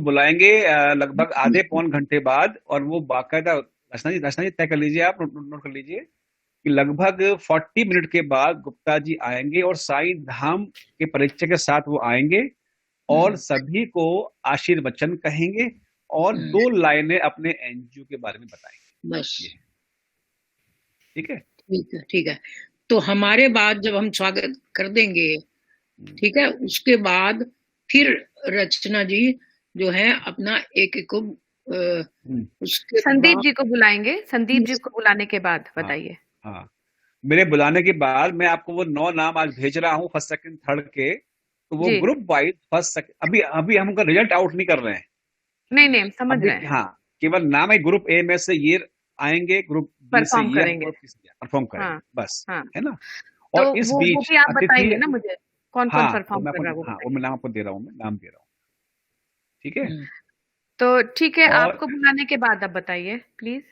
बुलाएंगे लगभग आधे पौन घंटे बाद, और वो बाकायदा रचना जी तय कर लीजिए, आप नोट नोट कर लीजिए कि लगभग 40 मिनट के बाद गुप्ता जी आएंगे और साईं धाम के परिचय के साथ वो आएंगे और हम्म, सभी को आशीर्वचन कहेंगे और हम्म, 2 लाइनें अपने एनजीओ के बारे में बताएंगे। बस ये है, ठीक है। ठीक है, ठीक है। तो हमारे बाद जब हम स्वागत कर देंगे, हम्म, ठीक है, उसके बाद फिर रचना जी जो है अपना एक एक को हम्म, उसके संदीप बाद जी को बुलाएंगे, संदीप जी को बुलाने के बाद हाँ बताइए। हाँ, मेरे बुलाने के बाद मैं आपको वो 9 नाम आज भेज रहा हूँ, फर्स्ट सेकंड थर्ड के, तो वो जी, ग्रुप वाइज फर्स्ट सेकंड, अभी अभी हम उनका रिजल्ट आउट नहीं कर रहे हैं नहीं नहीं, हम समझ अभी, रहे हैं। हाँ, केवल नाम है, ग्रुप ए में से ये आएंगे, ग्रुप बी से परफॉर्म ये आएंगे, करेंगे। ग्रुप सी से परफॉर्म हाँ, करेंगे, बस, हाँ। है ना। तो और इस वो बीच भी आप अतिथि, बताएंगे ना मुझे, कौन कौन हाँ वो परफॉर्म मैं कर आपको, रहा है वो हाँ वो बताइए। मैं नाम आपको दे रहा हूँ, मैं नाम दे रहा हूँ, ठीक है। हम्म, तो ठीक है, और आपको बुलाने के बाद अब बताइए प्लीज।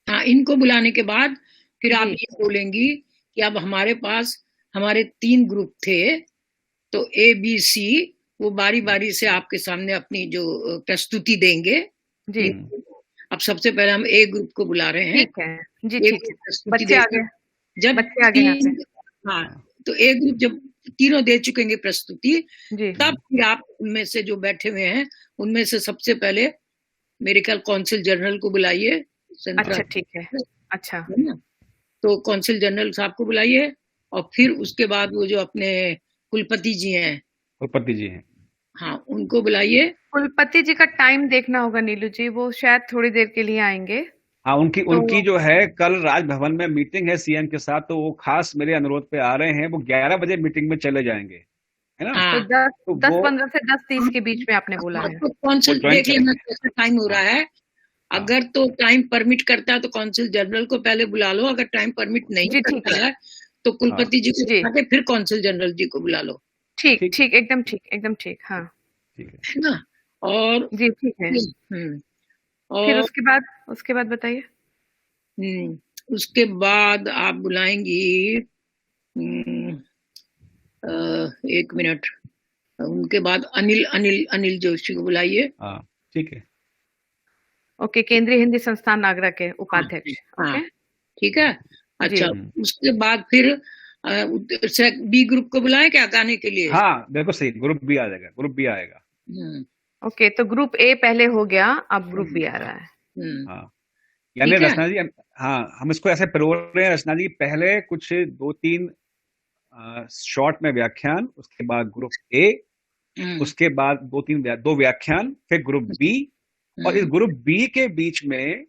हाँ, इनको बुलाने के बाद फिर आप जी, ये बोलेंगी कि अब हमारे पास हमारे 3 ग्रुप थे, तो ए बी सी वो बारी बारी से आपके सामने अपनी जो प्रस्तुति देंगे। जी, हम्म, अब सबसे पहले हम ए ग्रुप को बुला रहे हैं। ठीक है। जी, ए ठीक ग्रुप है। प्रस्तुति बच्चे आ देगा। गए, जब बच्चे आ गए यहाँ पे। तीन, हाँ, हाँ, तो ए ग्रुप जब तीनों दे चुकेंगे प्रस्तुति, जी, तब फिर आप उनमें से जो बैठे हुए हैं उनमें से सबसे पहले मेरे ख्याल कौंसिल जनरल को बुलाइए, सेंट्रल, अच्छा ठीक है। अच्छा, है ना। तो कौंसिल जनरल साहब को बुलाइए, और फिर उसके बाद वो जो अपने कुलपति जी हैं, कुलपति जी हैं। हाँ, उनको बुलाइए। कुलपति जी का टाइम देखना होगा नीलू जी, वो शायद थोड़ी देर के लिए आएंगे। हाँ, उनकी तो उनकी जो है कल राजभवन में मीटिंग है सीएम के साथ, तो वो खास मेरे अनुरोध पे आ रहे हैं, वो 11 बजे मीटिंग में चले जाएंगे, है ना। तो हाँ, दस तो दस वो पंद्रह से 10:30 के बीच में आपने बोला हाँ, है। तो वो कौंसिल ज्वाइन देख लेना करेंगे। कैसा टाइम हो रहा हाँ है। हाँ अगर तो टाइम परमिट करता है तो कौंसिल जनरल को पहले बुला लो, अगर टाइम परमिट नहीं जी ठीक करता है। है तो हाँ, कुलपति जी को जी, बुला के फिर कौंसिल जनरल जी को बुला लो, ठीक ठीक है, ठीक, एकदम ठीक, एकदम ठीक। हाँ ठीक है। है ना। और जी, ठीक है। फिर और उसके बाद बताइए। उसके बाद आप बुलाएंगी, हम्म, एक मिनट, उनके बाद अनिल अनिल अनिल जोशी को बुलाइए। हाँ, ठीक है। ओके, केंद्रीय हिंदी संस्थान आगरा के हाँ, उपाध्यक्ष। हाँ, ओके। ठीक है। जी, अच्छा, उसके बाद फिर बी ग्रुप को बुलाएं क्या गाने के लिए। हाँ बिल्कुल सही, ग्रुप बी आ जाएगा, ग्रुप बी आएगा। हम्म, ओके, तो ग्रुप ए पहले हो गया, अब ग्रुप हम्म, बी आ रहा है। हम्म, हाँ, यानी ठीक है। रचना जी, हाँ, हम इसको ऐसे पिरो रहे हैं रचना जी, पहले कुछ 2-3 शॉर्ट में व्याख्यान, उसके बाद ग्रुप ए, हम्म, उसके बाद 2 व्याख्यान, फिर ग्रुप बी, और इस हम्म, ग्रुप बी के बीच में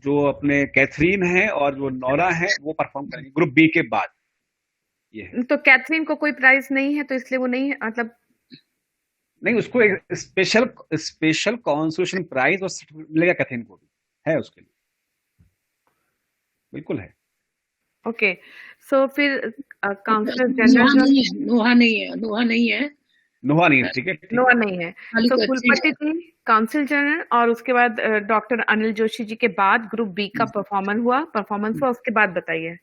जो अपने कैथरीन है और जो नौरा है वो परफॉर्म करेंगे ग्रुप बी के बाद। ये है, तो कैथरीन को कोई प्राइज नहीं है, तो इसलिए वो नहीं है, मतलब। नहीं, उसको एक स्पेशल स्पेशल कॉन्सोलेशन प्राइज और सर्टिफिकेट मिलेगा, कैथरीन को भी है उसके लिए, बिल्कुल है। ओके, सो फिर काउंसलर जनरल नोहा जो नहीं है, नोहा नहीं है, नोहा नहीं है, नोहा नहीं है, ठीक है, ठीक नोआ है। नहीं है। खाली सो कैथरीन कुलपति जी, काउंसिल जनरल, और उसके बाद डॉक्टर अनिल जोशी जी के बाद ग्रुप बी का परफॉर्मेंस हुआ, उसके बाद बताइए।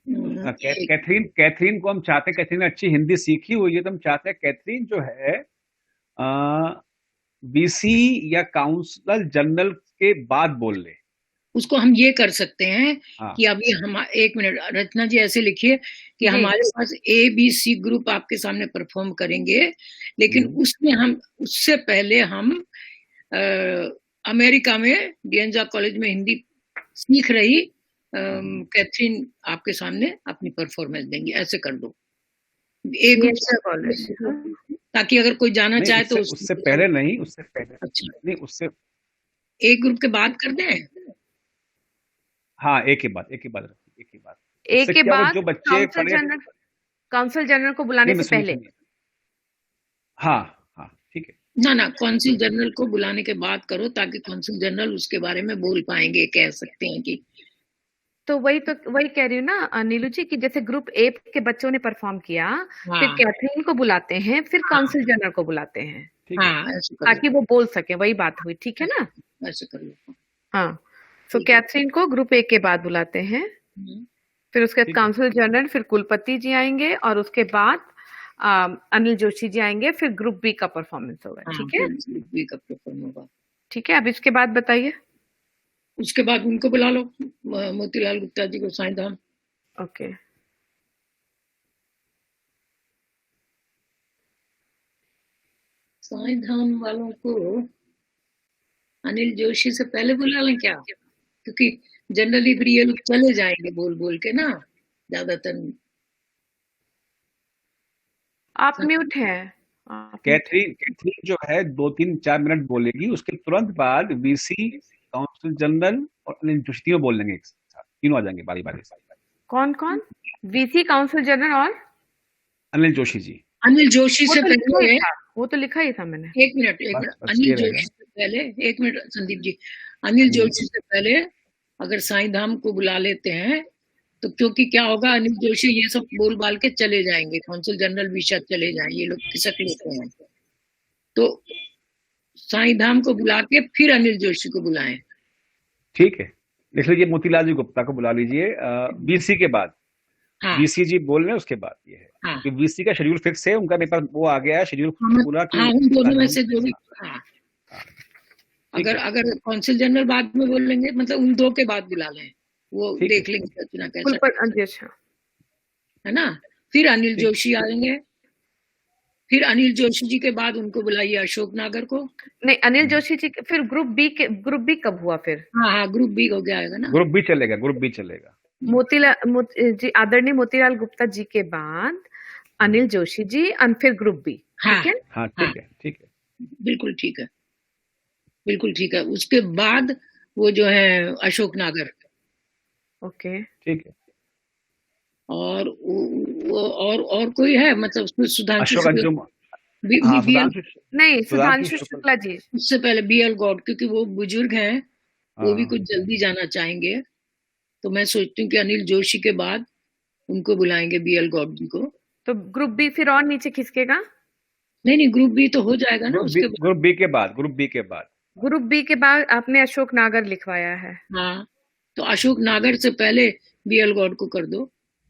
एक कैथरीन कैथरीन को हम चाहते हैं, कैथरीन ने अच्छी हिंदी सीखी हुई है, तो हम चाहते हैं कैथरीन जो है बीसी या काउंसलर जनरल के बाद बोल ले। उसको हम ये कर सकते हैं हाँ, कि अभी हम, एक मिनट रचना जी, ऐसे लिखिए कि जी, हमारे पास ए बी सी ग्रुप आपके सामने परफॉर्म करेंगे, लेकिन हम्म, उसमें हम, उससे पहले हम अमेरिका में डियंजा कॉलेज में हिंदी सीख रही हम्म। कैथरीन आपके सामने अपनी परफॉर्मेंस देंगी, ऐसे कर दो। ए ग्रुप डीएसए कॉलेज। हाँ, ताकि अगर कोई जाना नहीं, चाहे तो उससे उससे उसको, पहले नहीं, उससे पहले अच्छा, नहीं, उससे, ए ग्रुप के बाद कर दें। हाँ, एक ही बात रखिए, एक ही बात। ए उससे के क्या होगा, बाद जो बच्चे काउंसिल पढ़े, जनरल, काउंसिल जनरल को बुलाने नहीं मैं से सुनिए पहले। सुनिए, हाँ हाँ, ठीक है। ना ना, कौंसिल जनरल को बुलाने के बाद करो, ताकि कौंसिल जनरल उसके बारे में बोल पाएंगे, कह सकते हैं कि तो वही कह रही हूँ ना नीलू जी, कि जैसे ग्रुप ए के बच्चों ने परफॉर्म किया, फिर हाँ, कैथरीन को बुलाते हैं, फिर हाँ, काउंसिल जनरल को बुलाते हैं, ठीक है, हाँ, ऐसे कर लो, ताकि वो बोल सके, वही बात हुई, ठीक है ना। ऐसे कर लो, हाँ, सो ठीक है। कैथरीन को ग्रुप ए के बाद बुलाते हैं, हम्म, फिर उसके बाद ठीक है। काउंसिल जनरल, फिर कुलपति जी आएंगे, और उसके बाद अनिल जोशी जी आएंगे, फिर ग्रुप बी का परफॉर्मेंस होगा। हाँ, ठीक है, फिर ग्रुप बी का परफॉर्म होगा। ठीक है। अब इसके बाद बताइए। उसके बाद उनको बुला लो, मोतीलाल गुप्ता जी को, साईं धाम। ओके, साईं धाम वालों को अनिल जोशी से पहले बुला लें क्या? क्योंकि जनरली फिर ये लोग चले जाएंगे बोल बोल के ना, ज्यादातर। आप म्यूट हैं। आप mute कैथरीन जो है 2-3-4 मिनट बोलेगी, उसके तुरंत बाद वीसी, काउंसिल जनरल और अनिल जोशी तीनों बोल लेंगे एक साथ, तीनों आ जाएंगे बारी बारी से। कौन कौन? वीसी, काउंसिल जनरल और अनिल जोशी जी। अनिल जोशी वो से तो लिखा पहले, ही था, वो तो लिखा ही था मैंने। एक मिनट बस अनिल ये जोशी रहेगा। से पहले, एक मिनट संदीप जी, अनिल जोशी से पहले अगर साईं धाम को बुला लेते हैं तो, क्योंकि क्या होगा, अनिल जोशी ये सब बोल बाल के चले जाएंगे, काउंसिल जनरल भी शायद चले जाएंगे, ये लोग खिसक लेते हैं। तो साईं धाम को बुला के फिर अनिल जोशी को बुलाएं। ठीक है, लिख लीजिए मोतीलाल जी गुप्ता को बुला लीजिए वीसी के बाद। हाँ, वीसी जी बोल रहे हैं उसके बाद ये है। हाँ, कि वीसी का शेड्यूल फिक्स है, उनका मेरे पास वो आ गया है शेड्यूल पूरा कि हाँ, उन दोनों में से जो भी। हाँ, ठीक अगर काउंसिल जनरल बाद में बोलेंगे, मतलब उन दो के बाद बुला लें, वो ठीक है। देख लेंगे चुना कैसा, जी, अच्छा। है ना। फिर अनिल जोशी आएंगे, फिर अनिल जोशी जी के बाद उनको बुलाइए अशोक नागर को। नहीं, अनिल जोशी जी फिर ग्रुप बी कब हुआ फिर? हाँ, हाँ, ग्रुप बी हो गया ना। ग्रुप बी चलेगा, ग्रुप बी चलेगा। जी, आदरणीय मोतीलाल गुप्ता जी के बाद अनिल जोशी जी और फिर ग्रुप बी। हाँ, ठीक है, हाँ ठीक है, ठीक है, बिल्कुल ठीक है, बिल्कुल ठीक है। उसके बाद वो जो है अशोक नागर। ओके, ठीक है। और और कोई है, मतलब सुधांशु अशोक शुक्ला, अंजुम, बी- हाँ बी- BL नहीं, सुधांशु शुक्ला जी। उससे पहले BL गौड, क्योंकि वो बुजुर्ग हैं, वो भी हाँ। कुछ जल्दी जाना चाहेंगे, तो मैं सोचती हूँ कि अनिल जोशी के बाद उनको बुलाएंगे, BL गौड जी को। तो ग्रुप बी फिर और नीचे खिसकेगा? नहीं, ग्रुप बी तो हो जाएगा ना उसके बाद। ग्रुप बी के बाद, ग्रुप बी के बाद। ग्रुप बी के बाद आपने अशोक नागर लिखवाया है। हाँ, तो अशोक नागर से पहले BL गौड को कर दो।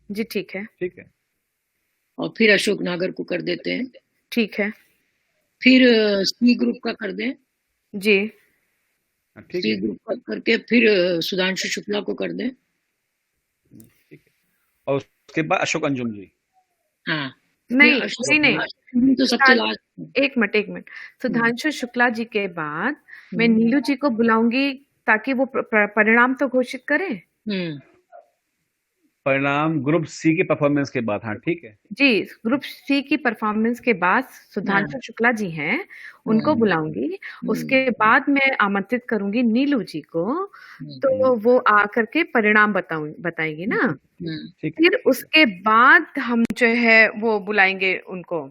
जी, ठीक है, ठीक है, और फिर अशोक नागर को कर देते हैं। ठीक है फिर सी ग्रुप का कर दें। जी, ठीक सी है, ग्रुप का करके फिर सुधांशु शुक्ला को कर दें। ठीक है। और उसके बाद अशोक अंजुम जी। हाँ, नहीं अशोक नहीं नहीं, अंजुम तो सबसे लास्ट। एक मिनट, सुधांशु शुक्ला जी के बाद मैं नीलू जी को बुलाऊंगी ताकि वो परिणाम तो घोषित करें। परिणाम ग्रुप सी की परफॉर्मेंस के बाद। हाँ ठीक है जी, ग्रुप सी की परफॉर्मेंस के बाद सुधांशु शुक्ला जी हैं, उनको बुलाऊंगी। उसके बाद मैं आमंत्रित करूंगी नीलू जी को, तो वो आकर के परिणाम बताएंगी ना। फिर उसके बाद हम जो है वो बुलाएंगे उनको,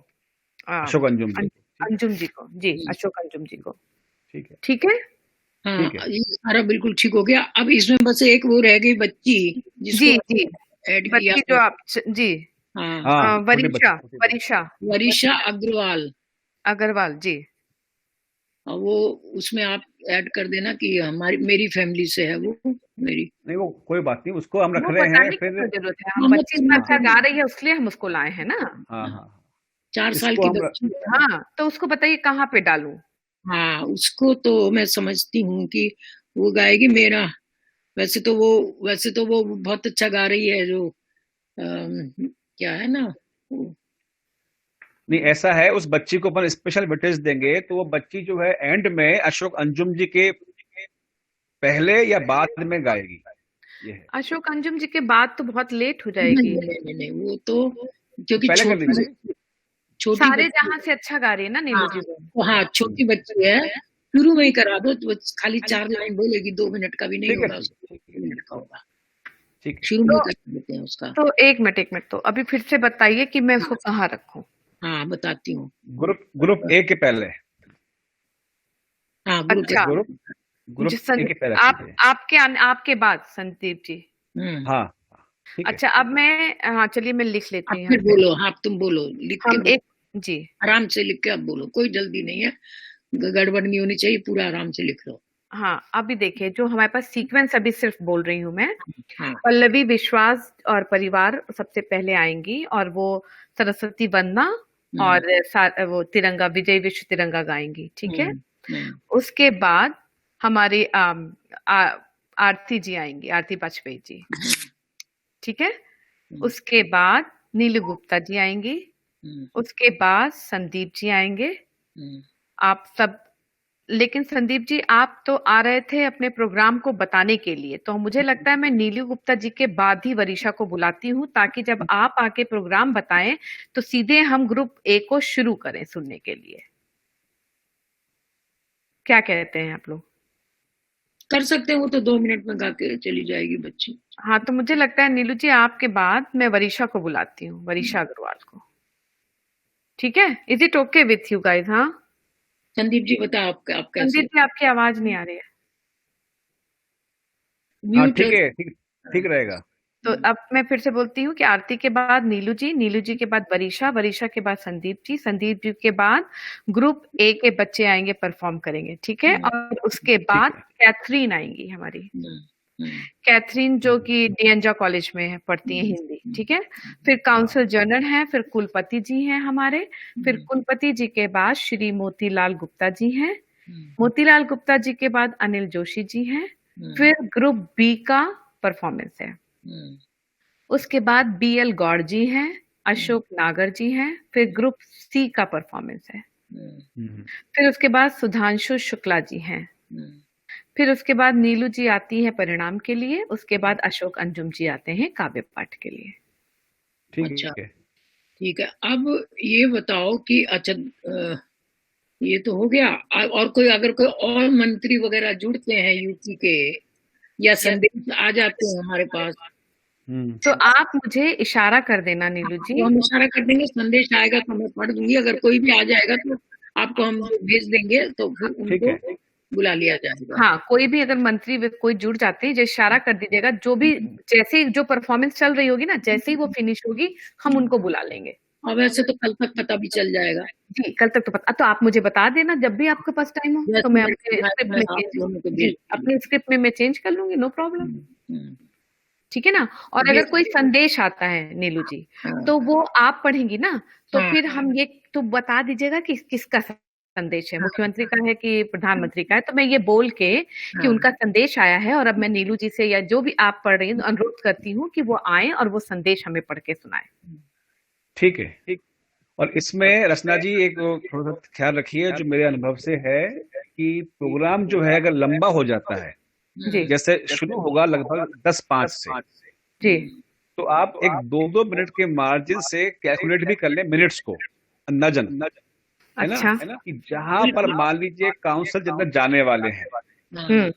अशोक अंजुम जी। अंजुम जी को। जी, अशोक अंजुम जी को। ठीक है, ठीक है। हाँ, ये सारा बिल्कुल ठीक हो गया। अब इसमें बस एक वो रह गई बच्ची, जिसको जी ऐड बच्ची किया। जो आप जी, हाँ, वरीशा अग्रवाल जी। वो उसमें आप ऐड कर देना कि मेरी फैमिली से है वो, मेरी। नहीं, वो कोई बात नहीं, उसको हम रख रहे हैं। फिर जरूरत है, हम बच्ची इतना अच्छा गा रही है इसलिए हम उसको लाए हैं ना। हाँ, 4 साल की बच्ची। हाँ, तो उसको बताइए कहाँ पे डालूं। हाँ, उसको तो मैं समझती हूँ कि वो गाएगी मेरा। वैसे तो वो बहुत अच्छा गा रही है, जो क्या है ना, नहीं ऐसा है, उस बच्ची को अपन स्पेशल वेटेज देंगे तो वो बच्ची जो है एंड में अशोक अंजुम जी के पहले या बाद में गाएगी। ये है। अशोक अंजुम जी के बाद तो बहुत लेट हो जाएगी। नहीं, वो तो क्योंकि पहले कर लीजिए। छोटी सारे जहां से अच्छा गा रही है ना नीलू जी। हाँ, छोटी बच्ची है, शुरू में ही करा दो, तो खाली 4 लाइन बोलेगी, 2 मिनट का भी नहीं होगा, 2 मिनट का होगा। ठीक, शुरू में कर देते हैं उसका। तो एक मिनट, तो अभी फिर से बताइए कि मैं उसको कहाँ रखूं। हाँ, बताती हूँ। ग्रुप ए के पहले। हाँ, अच्छा, ग्रुप ए के पहले आपके बाद संदीप जी। हाँ, अच्छा, अब मैं, हाँ चलिए मैं लिख लेती हूँ। बोलो, हाँ तुम बोलो, लिख के जी आराम से लिख के अब बोलो, कोई जल्दी नहीं है, गड़बड़ नहीं होनी चाहिए, पूरा आराम से लिख लो। हाँ, अभी देखिए जो हमारे पास सीक्वेंस, अभी सिर्फ बोल रही हूँ मैं। हाँ। पल्लवी विश्वास और परिवार सबसे पहले आएंगी, और वो सरस्वती वंदना और वो तिरंगा, विजय विश्व तिरंगा गाएंगी, ठीक है। उसके बाद हमारी आरती जी आएंगी, आरती वाजपेयी जी, ठीक है। उसके बाद नीलू गुप्ता जी आएंगी, उसके बाद संदीप जी आएंगे। आप सब, लेकिन संदीप जी आप तो आ रहे थे अपने प्रोग्राम को बताने के लिए, तो मुझे लगता है मैं नीलू गुप्ता जी के बाद ही वरीशा को बुलाती हूँ, ताकि जब आप आके प्रोग्राम बताएं तो सीधे हम ग्रुप ए को शुरू करें सुनने के लिए। क्या कहते हैं आप लोग? कर सकते हैं, वो तो 2 मिनट में गा के चली जाएगी बच्ची। हाँ, तो मुझे लगता है नीलू जी आपके बाद मैं वरीशा को बुलाती हूँ, वरीशा अग्रवाल को, ठीक है। Is it okay with you guys? हाँ संदीप जी बताओ आप कैसे? संदीप जी आपकी आवाज नहीं आ रही है। हाँ ठीक है, ठीक रहेगा। तो अब मैं फिर से बोलती हूँ कि आरती के बाद नीलू जी, नीलू जी के बाद वरीशा, वरीशा के बाद संदीप जी, संदीप जी के बाद ग्रुप ए के बच्चे आएंगे, परफॉर्म करेंगे, ठीक है। और उसके बाद कैथरीन आएंगी हमारी, कैथरीन जो कि डियंजा कॉलेज में पढ़ती हैं हिंदी, ठीक है। फिर काउंसिल जनरल हैं, फिर कुलपति जी हैं हमारे, फिर कुलपति जी के बाद श्री मोतीलाल गुप्ता जी हैं, मोतीलाल गुप्ता जी के बाद अनिल जोशी जी हैं, फिर ग्रुप बी का परफॉर्मेंस है। उसके बाद BL गौड़ जी हैं, अशोक नागर जी हैं, फिर ग्रुप सी का परफॉर्मेंस है। फिर उसके बाद सुधांशु शुक्ला जी हैं, फिर उसके बाद नीलू जी आती है परिणाम के लिए, उसके बाद अशोक अंजुम जी आते हैं काव्य पाठ के लिए। अच्छा ठीक है। अब ये बताओ कि अच्छा ये तो हो गया, और कोई अगर कोई और मंत्री वगैरह जुड़ते हैं यूपी के या संदेश आ जाते हैं हमारे पास, तो आप मुझे इशारा कर देना नीलू जी। हम इशारा कर देंगे, संदेश आएगा तो मैं पढ़ दूंगी, अगर कोई भी आ जाएगा तो आपको हम भेज देंगे, तो फिर उनको बुला लिया जाएगा। हाँ, कोई भी अगर मंत्री कोई जुड़ जाते हैं, जो इशारा कर दीजिएगा, जो भी जैसे जो परफॉर्मेंस चल रही होगी ना, जैसे ही वो फिनिश होगी हम उनको बुला लेंगे। और वैसे तो कल तक पता भी चल जाएगा। जी, कल तक तो पता, तो आप मुझे बता देना जब भी आपके पास टाइम हो, तो मैं अपने स्क्रिप्ट में चेंज कर लूंगी, नो प्रॉब्लम, ठीक है ना। और अगर कोई संदेश आता है नीलू जी, तो वो आप पढ़ेंगी ना, तो फिर हम ये तो बता दीजिएगा कि किसका संदेश है, मुख्यमंत्री का है कि प्रधानमंत्री का है, तो मैं ये बोल के कि उनका संदेश आया है, और अब मैं नीलू जी से या जो भी आप पढ़ रही हैं अनुरोध करती हूँ कि वो आए और वो संदेश हमें पढ़ के सुनाए। ठीक है, ठीक। और इसमें रचना जी एक थोड़ा सा ख्याल रखिए, जो मेरे अनुभव से है कि प्रोग्राम जो है अगर लंबा हो जाता है, जैसे शुरू होगा लगभग 10:05 से जी, तो आप एक 2-2 मिनट के मार्जिन से कैलकुलेट भी कर लें मिनट्स को अंदाजन, है ना, कि जहां पर मान लीजिए काउंसिल जनरल जाने वाले हैं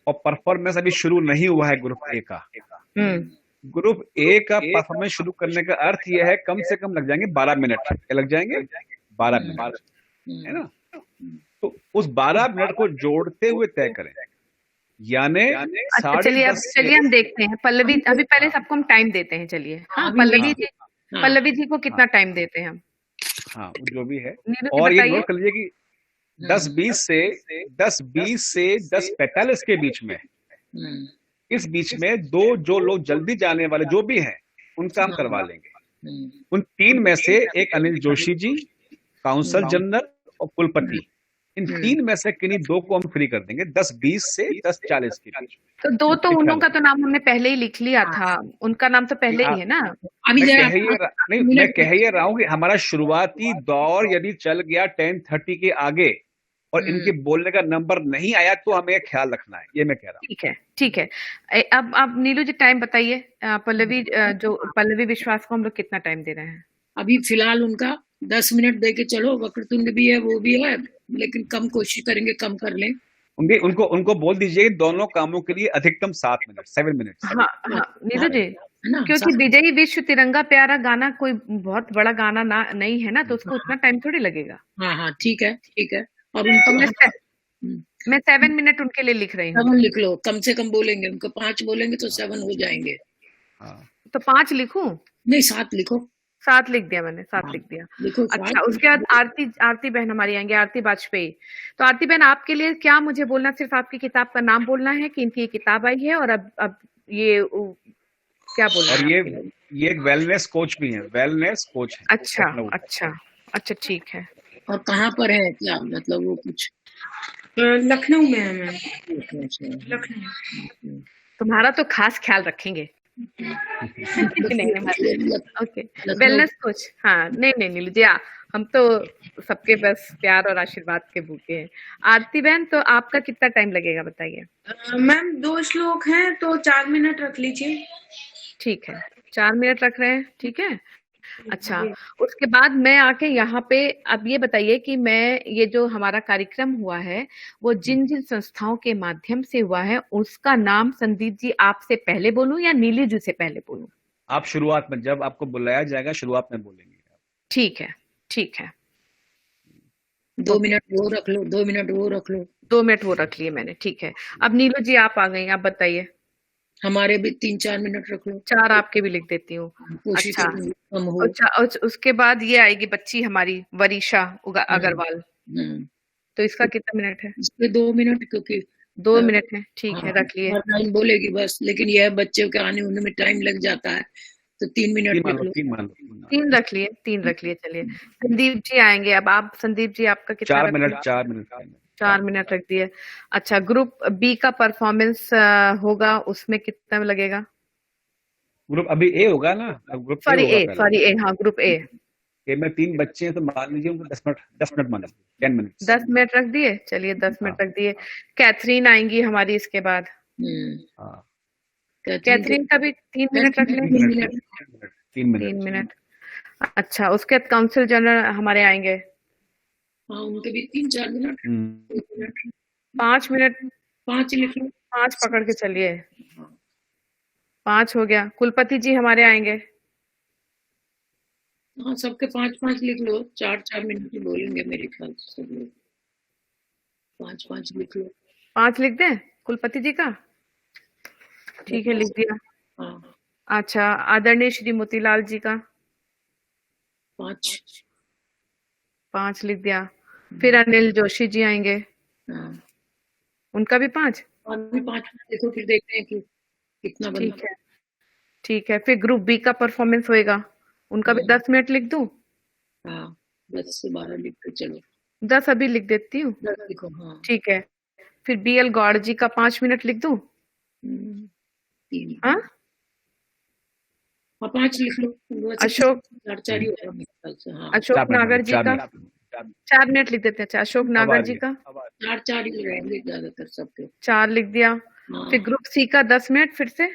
और परफॉर्मेंस अभी शुरू नहीं हुआ है ग्रुप ए का, ग्रुप ए का परफॉर्मेंस शुरू करने का अर्थ यह है कम से कम लग जाएंगे 12 मिनट, क्या लग जाएंगे 12 मिनट, है ना। तो उस 12 मिनट को जोड़ते हुए तय करें, यानी चलिए हम देखते हैं पल्लवी, अभी पहले सबको हम टाइम देते हैं, चलिए। हाँ, पल्लवी जी को कितना टाइम देते हैं हम? हाँ, जो भी है। और ये नोट कर लीजिए कि 10:20 से 10:45 के बीच में, इस बीच में जो लोग जल्दी जाने वाले जो भी हैं उनका हम करवा लेंगे। उन 3 में से एक अनिल जोशी जी, काउंसिल जनरल और कुलपति, इन 3 में से किन्हीं 2 को हम फ्री कर देंगे 10:20 से 10:40 के बीच। तो 2 तो उन लोगों का तो नाम हमने पहले ही लिख लिया था, उनका नाम तो पहले ही है ना। अभी मैं कह ही रहा हूँ कि हमारा शुरुआती दौर यदि चल गया 10:30 के आगे और इनके बोलने का नंबर नहीं आया तो हमें ख्याल रखना है, ये मैं कह रहा हूँ। ठीक है। अब नीलू जी टाइम बताइए, पल्लवी विश्वास को हम लोग कितना टाइम दे रहे हैं? अभी फिलहाल उनका 10 मिनट दे के चलो, वक्रतुंड भी है वो भी है, लेकिन कम कोशिश करेंगे कम कर लें। उनको बोल दीजिए दोनों कामों के लिए अधिकतम 7 मिनट, 7 मिनट। हाँ नीलू जी, क्योंकि विजयी विश्व तिरंगा प्यारा गाना कोई बहुत बड़ा गाना नहीं है ना, तो उसको उतना टाइम थोड़ी लगेगा। हाँ ठीक है। और मैं 7 मिनट उनके लिए लिख रही हूँ। 7 लिख लो, कम से कम बोलेंगे, उनको 5 बोलेंगे तो 7 हो जाएंगे। तो 5 लिखूं? नहीं 7 लिखो। 7 लिख दिया मैंने, 7 लिख दिया। अच्छा, उसके बाद आरती बहन हमारी आएंगे, आरती वाजपेयी। तो आरती बहन आपके लिए क्या मुझे बोलना, सिर्फ आपकी किताब का नाम बोलना है कि इनकी किताब आई है, और अब ये क्या बोलना है? और ये एक वेलनेस कोच भी है, वेलनेस कोच है। अच्छा, अच्छा ठीक है। और कहाँ पर है, क्या मतलब वो कुछ? लखनऊ में है मैम। अच्छा, लखनऊ। तुम्हारा तो खास ख्याल रखेंगे। नहीं ओके, लखनऊ। Wellness coach. हाँ नहीं नहीं नीलू जी, हम तो सबके बस प्यार और आशीर्वाद के भूखे हैं। आरती बहन, तो आपका कितना टाइम लगेगा बताइए? मैम 2 श्लोक हैं तो 4 मिनट रख लीजिए। ठीक है, 4 मिनट रख रहे हैं, ठीक है। अच्छा, उसके बाद मैं आके यहाँ पे अब ये बताइए कि मैं ये जो हमारा कार्यक्रम हुआ है वो जिन जिन संस्थाओं के माध्यम से हुआ है उसका नाम संदीप जी आपसे पहले बोलूं या नीलू जी से पहले बोलूं? आप शुरुआत में, जब आपको बुलाया जाएगा शुरुआत में बोलेंगे। ठीक है, ठीक है। 2 मिनट वो रख लो, 2 मिनट वो रख लो। 2 मिनट वो रख लिए मैंने, ठीक है। अब नीलू जी आप आ गई, आप बताइए। हमारे भी 3-4 मिनट रख लो। 4 आपके भी लिख देती हूँ। कोशिश अच्छा, करूंगी कम हो। अच्छा, उसके बाद ये आएगी बच्ची हमारी वरीशा अग्रवाल, तो इसका कितना मिनट है? इसके 2 मिनट, क्योंकि 2 मिनट है, ठीक है, हाँ, रख लिए। हर लाइन बोलेगी बस, लेकिन यह बच्चे के आने होने में टाइम लग जाता है, तो 3 मिनट तीन मान लिख लो, लो। 3 मान लो। 3 रख लिए, 3 रख लिए, चलिए। संदीप जी आएंगे अब। आप संदीप जी आपका कितना 4 रख मिनट, लिए? 4 मिनट। 4 मिनट रख दिए। अच्छा, ग्रुप बी का परफॉर्मेंस होगा, उसमें कितना लगेगा? ग्रुप अभी ए होगा ना, अब ग्रुप ए होगा पहले। सॉरी ए, हाँ ग्रुप ए। ए में 3 बच्चे हैं तो मान लीजिए उनको 10 मिनट मान लीजिए, 10 मिनट। 10 मिनट रख दिए, चलिए 10 मिनट रख दिए। कैथरीन आएंगी हमारी इसके बाद। हाँ, कैथरीन का भी 3 मिनट रख लें। 3 मिनट। अच्छा, उसके बाद काउंसिल जनरल हमारे आएंगे। हाँ, उनके भी 3-4 मिनट। 5 मिनट। 5 लिख लो। 5 पकड़ के चलिए, 5 हो गया। कुलपति जी हमारे आएंगे। हाँ, सबके 5-5 लिख लो, 4-4 मिनट ही बोलेंगे मेरे ख्याल से सब लोग। 5-5 लिख लो। 5 लिख दें कुलपति जी का? ठीक है, लिख दिया। हाँ, अच्छा, आदरणीय श्री मोतीलाल जी का 5 लिख दिया। फिर अनिल जोशी जी आएंगे, हाँ, उनका भी 5। और भी 5 लिखो, फिर देखते हैं कि कितना बनता ठीक है, ठीक है। फिर ग्रुप बी का परफॉर्मेंस होएगा, उनका भी 10 मिनट लिख दूं? हाँ, 10 से 12 लिख के चलो। 10 अभी लिख देती हूँ। 10 लिखो। हाँ, ठीक है। फिर बीएल गौड़ जी का 5 मिनट लिख दूं? 3 हाँ, हाँ, 5 लिख लो। अशोक 4-4 ही होगा मेरे ख्याल से। हाँ, अशोक नागर जी का 4 मिनट लिख देते हैं। अच्छा, अशोक नागर जी का 4-4 ही रहेंगे ज्यादातर सबके। 4 लिख दिया। फिर ग्रुप सी का 10 मिनट फिर से।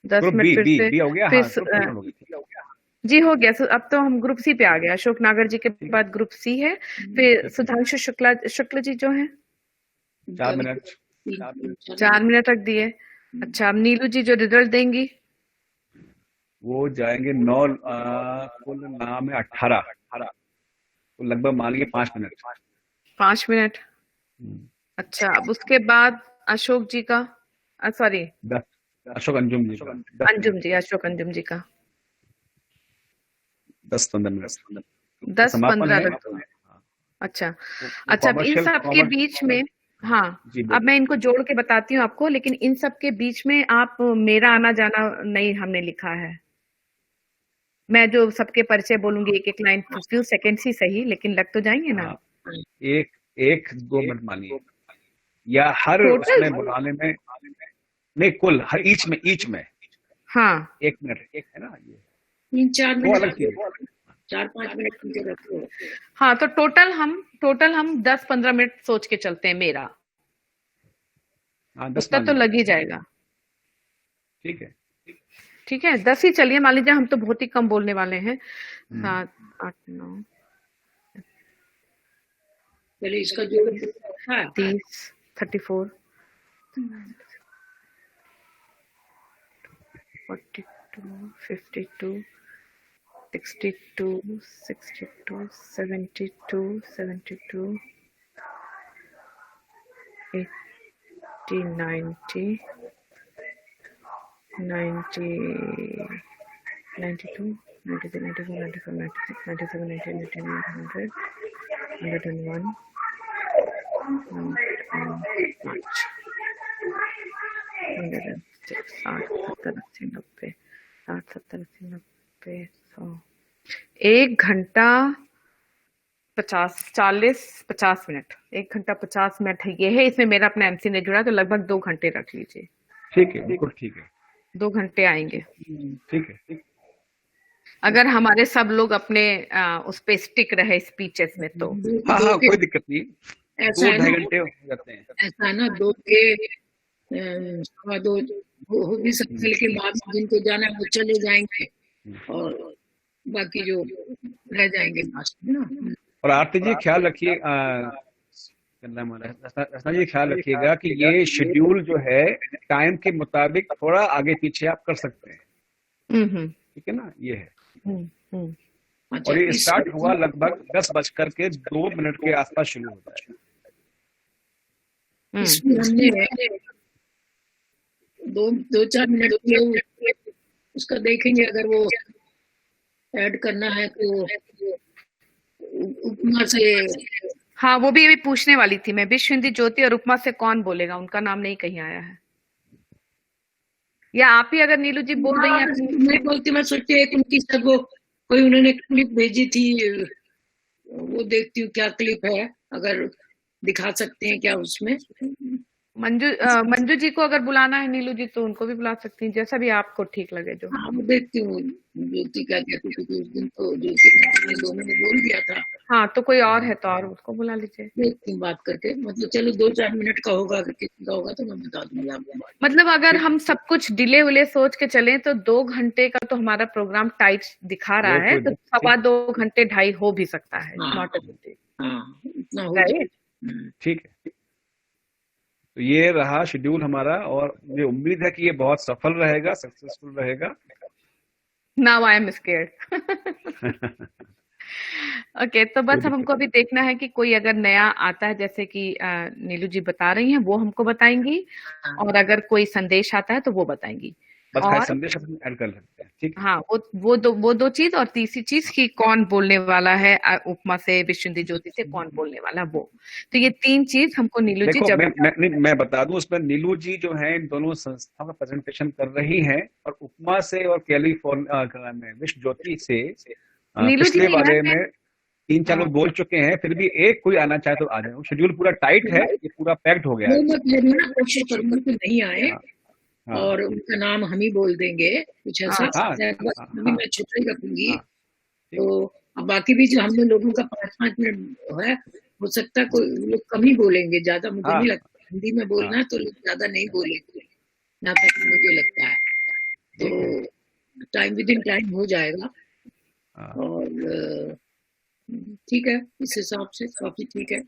10 ग्रुप मिनट फिर बी से। हो गया। फिर हाँ, जी हो गया। अब तो हम ग्रुप सी पे आ गए। अशोक नागर जी के बाद ग्रुप सी है। फिर सुधांशु शुक्ल जी जो है 4 मिनट। 4 मिनट रख दिए। अच्छा, अब नीलू जी जो रिजल्ट देंगी वो जाएंगे 9, कुल नाम है 18, तो लगभग मान लीजिए 5 मिनट। 5 मिनट। अच्छा, अब उसके बाद अशोक जी का सॉरी अशोक अंजुम जी का अशोक अंजुम जी का 10-15 मिनट। 10-15। अच्छा, अच्छा, अब इन सब के बीच में हाँ, अब मैं इनको जोड़ के बताती हूँ आपको, लेकिन इन सब के बीच में आप मेरा आना जाना नहीं हमने लिखा है। मैं जो सबके परिचय बोलूंगी एक एक लाइन, फ्यू सेकंड्स ही सही, लेकिन लग तो जाएंगे ना। 1-2 मिनट मानिए, या हर उसमें बुलाने में नहीं, कुल हर ईच में हाँ 1 मिनट है ना, ये 3-4 वो मिनट, अलग चीज। 4-5 मिनट उनके रखो। हाँ, तो टोटल हम 10-15 मिनट सोच के चलते हैं मेरा। हाँ, 10 उसका तो लग ही जाएगा। ठीक है, ठीक है, 10 ही चलिए, मान लीजिए हम तो बहुत ही कम बोलने वाले हैं। 7, 8, 9 पहले इसका जोड़ 30, 34, 42, 52, 62, 62, 72, 72, 80, 90, 90, 92, 93, 94, 95, 96, 97, 98, 99, 100, 101, 106, 60, 70, 80, 90, 60, 70, 80, 90, 100, 1 घंटा 50 मिनट, 1 घंटा 50 मिनट है ये है। इसमें मेरा अपना एमसी नहीं जुड़ा, तो लगभग 2 घंटे रख लीजिए। ठीक है, बिल्कुल ठीक है। 2 घंटे आएंगे। ठीक है। अगर हमारे सब लोग अपने उस पे स्टिक रहे स्पीचेस में तो। हाँ, कोई दिक्कत नहीं, ऐसा 2-2.5 घंटे हो जाते हैं। ऐसा ना 2 के 2 हो भी सकते, लेकिन बाद में जिनको जाना है वो चले जाएंगे और बाकी जो रह जाएंगे लास्ट में ना। और आरती जी ख्याल रखिए, रचना जी ख्याल रखिएगा कि ये शेड्यूल जो है टाइम के मुताबिक थोड़ा आगे पीछे आप कर सकते हैं। ठीक है ना, ये है। अच्छा, और ये स्टार्ट हुआ लगभग 10:02 के आसपास शुरू होता है। इसमें हमने 2-4 मिनट के उसका देखेंगे, अगर वो ऐड करना है तो उपमा से। हाँ, वो भी अभी पूछने वाली थी मैं। विश्व हिंदी ज्योति और उपमा से कौन बोलेगा? उनका नाम नहीं कहीं आया है। या आप ही अगर नीलू जी बोल रही हैं? मैं बोलती, मैं सोचती एक उनकी सब कोई उन्होंने क्लिप भेजी थी, वो देखती हूँ क्या क्लिप है, अगर दिखा सकते हैं क्या उसमें। मंजू जी को अगर बुलाना है नीलू जी तो उनको भी बुला सकती हैं, जैसा भी आपको ठीक लगे। जो हाँ, वो देखती हूँ ज्योति क्या कहती थी, उस दिन तो ज्योति ने दोनों ने बोल दिया था। हाँ, तो कोई और है तो और उसको बुला लीजिए। देखती हूँ बात करके, मतलब चलो 2-4 मिनट का होगा, अगर किसी का होगा तो मैं बता दूंगी आपको। मतलब अगर हम सब कुछ डिले उले सोच के चलें तो 2 घंटे का तो हमारा प्रोग्राम टाइट दिखा रहा है, तो 2.25 घंटे 2.5 हो भी सकता है। Not a good. हाँ, इतना हो राइट, ठीक है। तो ये रहा शेड्यूल हमारा, और मुझे उम्मीद है कि ये बहुत सफल रहेगा, सक्सेसफुल रहेगा। Now I am scared. Okay, तो बस अब हमको अभी देखना है कि कोई अगर नया आता है, जैसे कि नीलू जी बता रही हैं, वो हमको बताएंगी, और अगर कोई संदेश आता है तो वो बताएंगी। और संदेश हम ऐड कर सकते हैं, ठीक है। हाँ, वो दो चीज, और तीसरी चीज कि कौन बोलने वाला है उपमा से, विश्व हिंदी ज्योति से कौन बोलने वाला, वो। तो ये 3 चीज हमको नीलू जी जब मैं बता दूं, उसमें नीलू जी जो है इन दोनों संस्थाओं का प्रेजेंटेशन कर रही हैं, और उपमा से और कैलिफोर्निया में विश्व ज्योति से पिछले वाले में 3-4 लोग बोल चुके हैं। फिर भी एक कोई आना चाहे तो आ जाए। शेड्यूल पूरा टाइट है, ये पूरा पैक्ड हो गया है। कोशिश करूंगी कि नहीं आए, और उनका नाम हम ही बोल देंगे, कुछ ऐसा मैं छुट्टी रखूंगी। तो अब बाकी भी जो हम लोगों का 5-5 मिनट है, हो सकता है कोई लोग कम ही बोलेंगे, ज्यादा मुझे नहीं लगता। हिंदी में बोलना है तो लोग ज्यादा नहीं बोलेंगे, ना तक मुझे लगता है। तो टाइम विद इन टाइम हो जाएगा, और ठीक है, इस हिसाब से काफी ठीक है।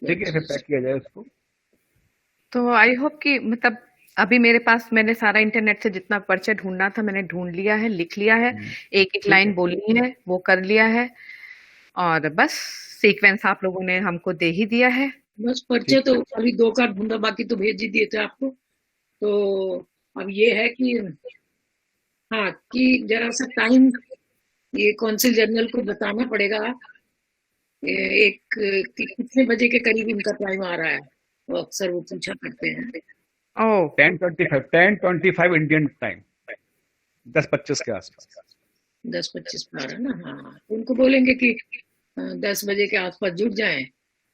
ठीक है, फिर पैक किया जाए उसको। तो आई होप कि मतलब अभी मेरे पास, मैंने सारा इंटरनेट से जितना पर्चा ढूंढना था मैंने ढूंढ लिया है, लिख लिया है, एक लाइन बोलनी है वो कर लिया है, और बस सीक्वेंस आप लोगों ने हमको दे ही दिया है। बस पर्चे तो अभी 2 का ढूंढा, बाकी तो भेज ही दिए थे आपको। तो अब ये है कि हाँ, कि जरा सा टाइम ये कौंसिल जनरल को बताना पड़ेगा, कितने बजे के करीब इनका टाइम आ रहा है, वो अक्सर वो पूछा करते हैं। 10:25 इंडियन टाइम, 10:25 के आसपास। 10:25 पर आ रहा है ना। हाँ, उनको बोलेंगे कि 10 बजे के आसपास जुट जाएं।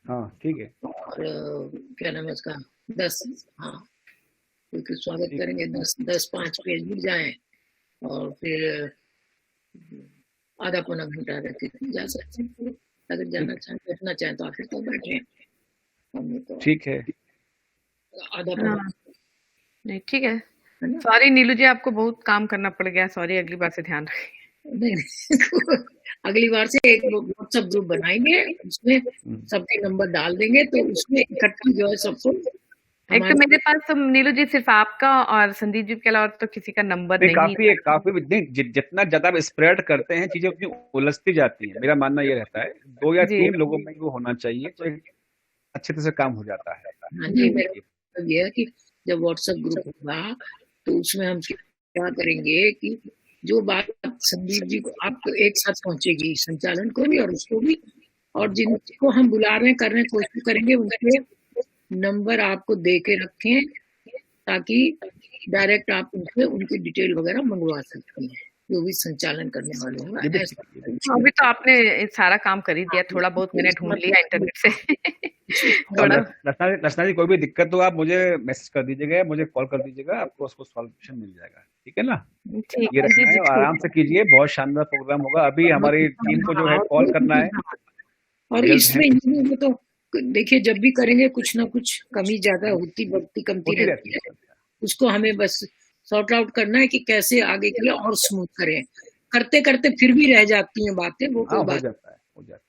हाँ, ठीक है। और क्या नाम है उसका, 10, हाँ, क्योंकि स्वागत करेंगे 10:05 पे जुट जाएं, और फिर आधा पौना घंटा रहते जा सकते हैं। अगर जाना चाहें, बैठना चाहें तो आखिर तक बैठे, तो ठीक है। आधा पौना नहीं, ठीक है। सॉरी नीलू जी, आपको बहुत काम करना पड़ गया, सॉरी, अगली बार से ध्यान रखें। नहीं, अगली बार से एक व्हाट्सएप ग्रुप बनाएंगे, उसमें सबके नंबर डाल देंगे, तो उसमें इकट्ठा जो है सबको। एक तो मेरे पास तो नीलू जी सिर्फ आपका और संदीप जी के अलावा तो किसी का नंबर नहीं। काफी जितना ज्यादा स्प्रेड करते हैं चीजें उतनी उलझती जाती है। मेरा मानना ये रहता है 2 या 3 लोगों में वो होना चाहिए, तो अच्छे तरह से काम हो जाता है। हाँ जी, मेरा मतलब ये है कि जब व्हाट्सएप ग्रुप होगा तो उसमें हम क्या करेंगे कि जो बात संदीप जी को आपको एक साथ पहुंचेगी, संचालन को भी और उसको भी, और जिनको हम बुला रहे हैं, कर रहे हैं, कोशिश करेंगे उनके नंबर आपको दे के रखें, ताकि डायरेक्ट आप उनसे उनकी डिटेल वगैरह मंगवा सकती हैं, जो भी संचालन करने वाले होगा। ये भी ऐसा ठीक है। अभी तो आपने सारा काम कर ही दिया, थोड़ा बहुत मैंने ढूंढ लिया इंटरनेट से। और थोड़ा रचना जी कोई भी दिक्कत हो आप मुझे मैसेज कर दीजिएगा, मुझे कॉल कर दीजिएगा, आपको उसको सॉल्यूशन मिल जाएगा। ठीक है ना? ठीक ये है जी रखना है जी, और आराम से कीजिए, बहुत शानदार प्रोग्राम होगा। अभी हमारी टीम को जो है कॉल करना है, और जल्द इसमें है, इंटरव्यू में तो देखिए जब भी करेंगे कुछ ना कुछ कमी ज्यादा होती बढ़ती कमती होती रहती रहती है, उसको हमें बस सॉर्ट आउट करना है कि कैसे आगे के लिए और स्मूथ करें। करते करते फिर भी रह जाती हैं बातें, वो हाँ कोई हो बात। जाता है, हो जाता है।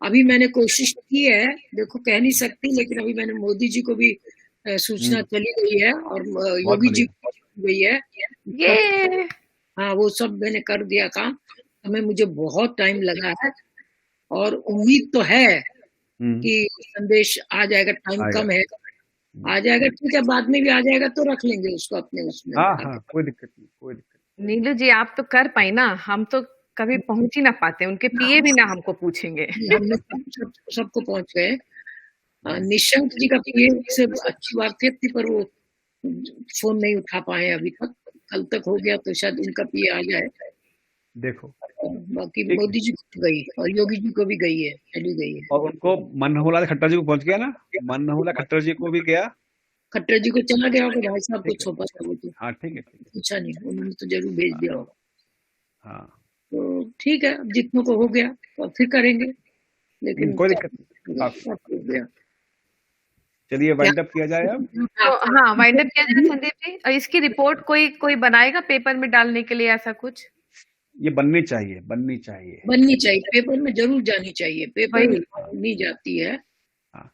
अभी मैंने कोशिश की है, देखो कह नहीं सकती, लेकिन अभी मैंने मोदी जी को भी सूचना चली गई है और बहुत योगी जी बढ़िया। को गई है। ये हाँ वो सब मैंने कर दिया काम, हमें मुझे बहुत टाइम लगा है और उम्मीद तो है कि संदेश आ जाएगा, टाइम आएगा। कम है, आ जाएगा। ठीक है, बाद में भी आ जाएगा तो रख लेंगे उसको अपने उसमें। हाँ हाँ कोई दिक्कत नहीं, कोई दिक्कत नीलू जी आप तो कर पाई ना, हम तो कभी पहुंच ही ना पाते, उनके पीए भी ना हमको पूछेंगे। हमने सबको पहुंच गए। निशंक जी का पीए से अच्छी बात थी, पर वो फोन नहीं उठा पाए अभी तक, कल तक हो गया तो शायद उनका पीए आ जाए। नहीं। देखो बाकी ठीक है। मोदी जी को गई और योगी जी को भी गई है, चली गई है। और उनको मनहूला खट्टर जी को पहुंच गया ना, मनहूला खट्टर जी को भी गया। खट्टर जी को चला गया होगा, भाई साहब को ठीक है। छोपा था वो तो हाँ ठीक है, ठीक है। पूछा नहीं, उन्होंने तो जरूर भेज दिया होगा। हाँ तो ठीक है, अब जितनों को हो गया तो फिर करेंगे, लेकिन कोई दिक्कत नहीं, काफी। हो गया। चलिए वाइंड अप किया जाए अब। तो हाँ वाइंड अप किया जाए संदीप जी, और इसकी रिपोर्ट कोई कोई बनाएगा पेपर में डालने के लिए, ऐसा कुछ? ये बननी चाहिए, बननी चाहिए। बननी चाहिए, पेपर में जरूर जानी चाहिए, पेपर में वही। नहीं जाती है। हाँ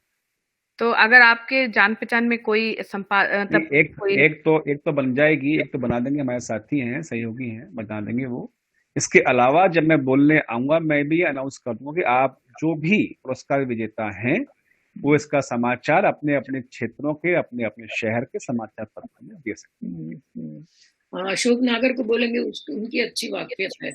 तो अगर आपके जान पहचान में कोई मतलब कोई एक तो बन जाएगी, एक तो बना देंगे, हमारे साथी हैं, सहयोगी हैं, बना देंगे वो। इसके अलावा जब मैं बोलने आऊंगा मैं भी अनाउंस कर दूंगा कि आप जो भी पुरस्कार विजेता हैं वो इसका समाचार अपने अपने क्षेत्रों के, अपने अपने शहर के समाचार पत्र में दे सकते हैं। अशोक नागर को बोलेंगे, उनकी अच्छी वाकफियत है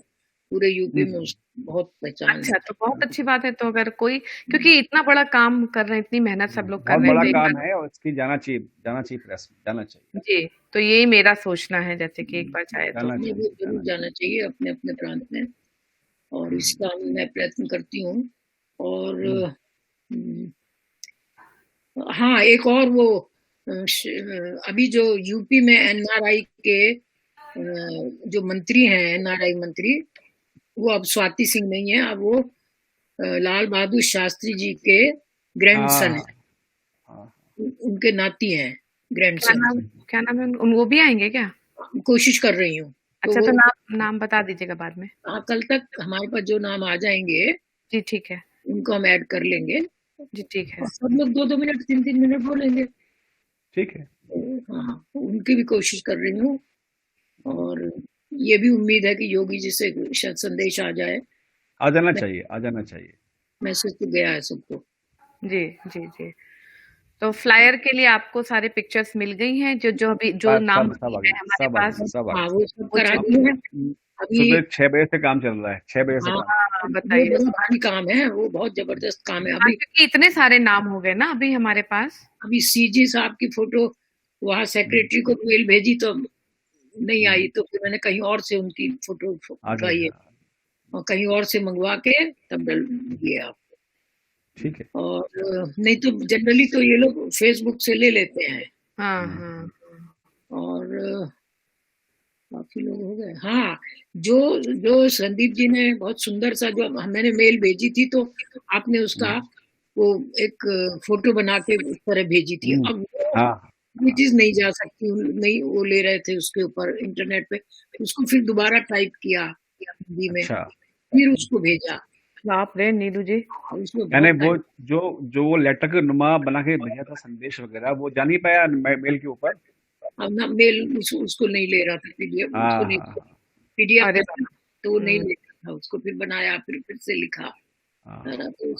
पूरे यूपी में, बहुत पहचान अच्छा है। तो बहुत अच्छी बात है। तो अगर कोई, क्योंकि इतना बड़ा काम कर रहे हैं, इतनी मेहनत सब लोग कर बहुत रहे हैं, बड़ा तो एक काम बार है और इसकी जाना चाहिए प्रेस में, जाना चाहिए। जी, तो यही मेरा सोचना है, जैसे कि एक बार चाहे तो जाना चाहिए, जरूर जाना चाहिए अपने अपने प्रांत में, और इसका मैं प्रयत्न करती हूँ। और हाँ, एक और वो अभी जो यूपी में एनआरआई के जो मंत्री हैं, एनआरआई मंत्री, वो अब स्वाति सिंह नहीं है, अब वो लाल बहादुर शास्त्री जी के ग्रैंडसन है, उनके नाती हैं, ग्रैंडसन। क्या नाम है वो भी आएंगे क्या? कोशिश कर रही हूँ। अच्छा तो नाम बता दीजिएगा बाद में। हाँ, कल तक हमारे पास जो नाम आ जाएंगे जी ठीक है, उनको हम ऐड कर लेंगे। जी ठीक है, सब लोग 2-2 मिनट 3-3 मिनट बोलेंगे। ठीक है। हाँ, उनकी भी कोशिश कर रही हूँ, और ये भी उम्मीद है कि योगी जी से शायद संदेश आ जाए। आ जाना चाहिए, आ जाना चाहिए। मैसेज तो गया है सबको। जी जी जी। तो फ्लायर के लिए आपको सारे पिक्चर्स मिल गई हैं, जो अभी जो नाम हमारे पास, हाँ वो सब करा दिए हैं। अभी सुबह 6 बजे से काम चल रहा है, 6 बजे से काम। बताइए। बहुत भारी काम है, वो बहुत जबरदस्त काम है। अभी क्योंकि इतने सारे नाम हो गए ना अभी हमारे पास। अभी सीजी साहब की फोटो वहाँ सेक्रेटरी को मेल भेजी तो नहीं आई, तो फिर मैंने कहीं और से उनकी फोटो उठाई है और कहीं और से मंगवा के तब डल दिए आप। ठीक है। और नहीं तो जनरली तो ये लोग फेसबुक से ले लेते हैं। हाँ। और काफी लोग हो गए। हाँ, जो संदीप जी ने बहुत सुंदर सा जो मैंने मेल भेजी थी, तो आपने उसका वो एक फोटो बना के उस तरह भेजी थी। अब वो चीज नहीं जा सकती, नहीं वो ले रहे थे उसके ऊपर इंटरनेट पे, उसको फिर दोबारा टाइप किया हिंदी में, फिर उसको भेजा। बाप रे नीलू जी, यानी वो जो लेटर के नुमा बना के भेजा था संदेश वगैरह, वो जा नहीं पाया मेल के ऊपर। अब ना मेल उसको नहीं ले रहा था, पीडीएफ तो वो नहीं ले रहा था उसको, फिर बनाया, फिर से लिखा, तो